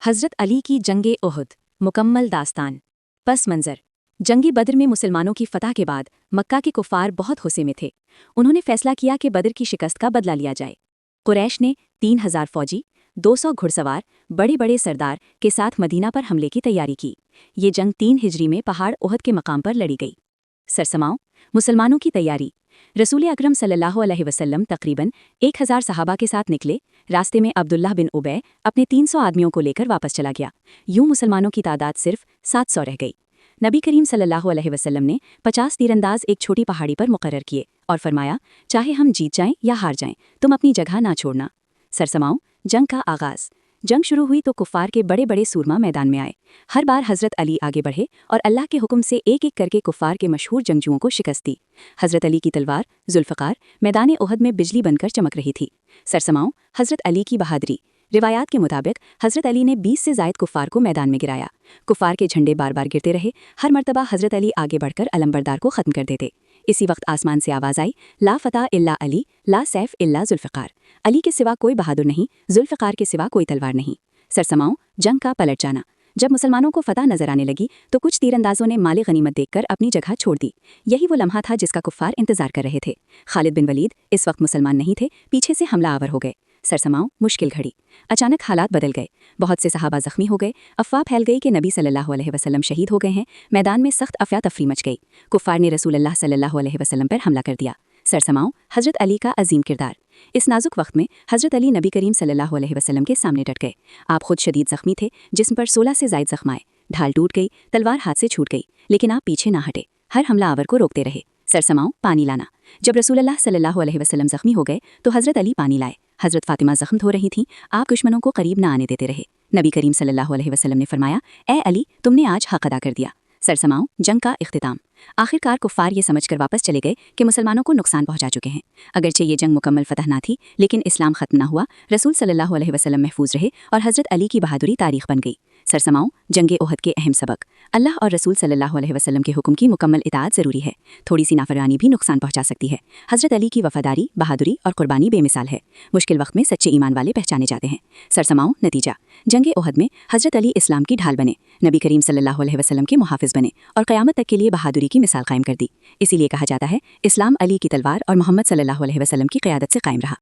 حضرت علی کی جنگ احد مکمل داستان۔ پس منظر جنگ بدر میں مسلمانوں کی فتح کے بعد مکہ کے کفار بہت غصے میں تھے۔ انہوں نے فیصلہ کیا کہ بدر کی شکست کا بدلہ لیا جائے۔ قریش نے 3000 فوجی، 200 گھڑ سوار، بڑے بڑے سردار کے ساتھ مدینہ پر حملے کی تیاری کی۔ یہ جنگ 3 ہجری میں پہاڑ احد کے مقام پر لڑی گئی۔ سرسماؤں مسلمانوں کی تیاری۔ رسول اکرم صلی اللہ علیہ وسلم تقریباً 1000 صحابہ کے ساتھ نکلے۔ راستے میں عبداللہ بن ابی اپنے 300 آدمیوں کو لے کر واپس چلا گیا۔ یوں مسلمانوں کی تعداد صرف 700 رہ گئی۔ نبی کریم صلی اللہ علیہ وسلم نے 50 تیر انداز ایک چھوٹی پہاڑی پر مقرر کیے اور فرمایا، چاہے ہم جیت جائیں یا ہار جائیں، تم اپنی جگہ نہ چھوڑنا۔ سرسماؤں جنگ کا آغاز۔ جنگ شروع ہوئی تو کفار کے بڑے بڑے سورما میدان میں آئے۔ ہر بار حضرت علی آگے بڑھے اور اللہ کے حکم سے ایک ایک کر کے کفار کے مشہور جنگجوؤں کو شکست دی۔ حضرت علی کی تلوار ذوالفقار میدان احد میں بجلی بن کر چمک رہی تھی۔ سرسماؤں حضرت علی کی بہادری۔ روایات کے مطابق حضرت علی نے 20 سے زائد کفار کو میدان میں گرایا۔ کفار کے جھنڈے بار بار گرتے رہے۔ ہر مرتبہ حضرت علی آگے بڑھ کر علمبردار کو ختم کر دیتے۔ اسی وقت آسمان سے آواز آئی، لا فتح الا علی، لا سیف الا ذوالفقار۔ علی کے سوا کوئی بہادر نہیں، ذوالفقار کے سوا کوئی تلوار نہیں۔ سرسماؤں جنگ کا پلٹ جانا۔ جب مسلمانوں کو فتح نظر آنے لگی تو کچھ تیر اندازوں نے مال غنیمت دیکھ کر اپنی جگہ چھوڑ دی۔ یہی وہ لمحہ تھا جس کا کفار انتظار کر رہے تھے۔ خالد بن ولید اس وقت مسلمان نہیں تھے، پیچھے سے حملہ آور ہو گئے۔ سرسماؤں مشکل گھڑی۔ اچانک حالات بدل گئے۔ بہت سے صحابہ زخمی ہو گئے۔ افواہ پھیل گئی کہ نبی صلی اللہ علیہ وسلم شہید ہو گئے ہیں۔ میدان میں سخت افراتفری مچ گئی۔ کفار نے رسول اللہ صلی اللہ علیہ وسلم پر حملہ کر دیا۔ سرسماؤں حضرت علی کا عظیم کردار۔ اس نازک وقت میں حضرت علی نبی کریم صلی اللہ علیہ وسلم کے سامنے ڈٹ گئے۔ آپ خود شدید زخمی تھے، جسم پر 16 سے زائد زخم آئے۔ ڈھال ٹوٹ گئی، تلوار ہاتھ سے چھوٹ گئی، لیکن آپ پیچھے نہ ہٹے۔ ہر حملہ آور کو روکتے رہے۔ سرسماؤں پانی لانا۔ جب رسول اللہ صلی اللہ علیہ وسلم زخمی ہو گئے تو حضرت علی پانی لائے۔ حضرت فاطمہ زخم دھو رہی تھیں، آپ دشمنوں کو قریب نہ آنے دیتے رہے۔ نبی کریم صلی اللہ علیہ وسلم نے فرمایا، اے علی، تم نے آج حق ادا کر دیا۔ سرسماؤں جنگ کا اختتام۔ آخرکار کفار یہ سمجھ کر واپس چلے گئے کہ مسلمانوں کو نقصان پہنچا چکے ہیں۔ اگرچہ یہ جنگ مکمل فتح نہ تھی، لیکن اسلام ختم نہ ہوا، رسول صلی اللہ علیہ وسلم محفوظ رہے اور حضرت علی کی بہادری تاریخ بن گئی۔ سرسماؤں جنگ احد کے اہم سبق۔ اللہ اور رسول صلی اللہ علیہ وسلم کے حکم کی مکمل اطاعت ضروری ہے۔ تھوڑی سی نافرمانی بھی نقصان پہنچا سکتی ہے۔ حضرت علی کی وفاداری، بہادری اور قربانی بے مثال ہے۔ مشکل وقت میں سچے ایمان والے پہچانے جاتے ہیں۔ سرسماؤں نتیجہ۔ جنگ احد میں حضرت علی اسلام کی ڈھال بنے، نبی کریم صلی اللہ علیہ وسلم کے محافظ بنے اور قیامت تک کے لیے بہادری کی مثال قائم کر دی۔ اسی لیے کہا جاتا ہے، اسلام علی کی تلوار اور محمد صلی اللہ علیہ وسلم کی قیادت سے قائم رہا۔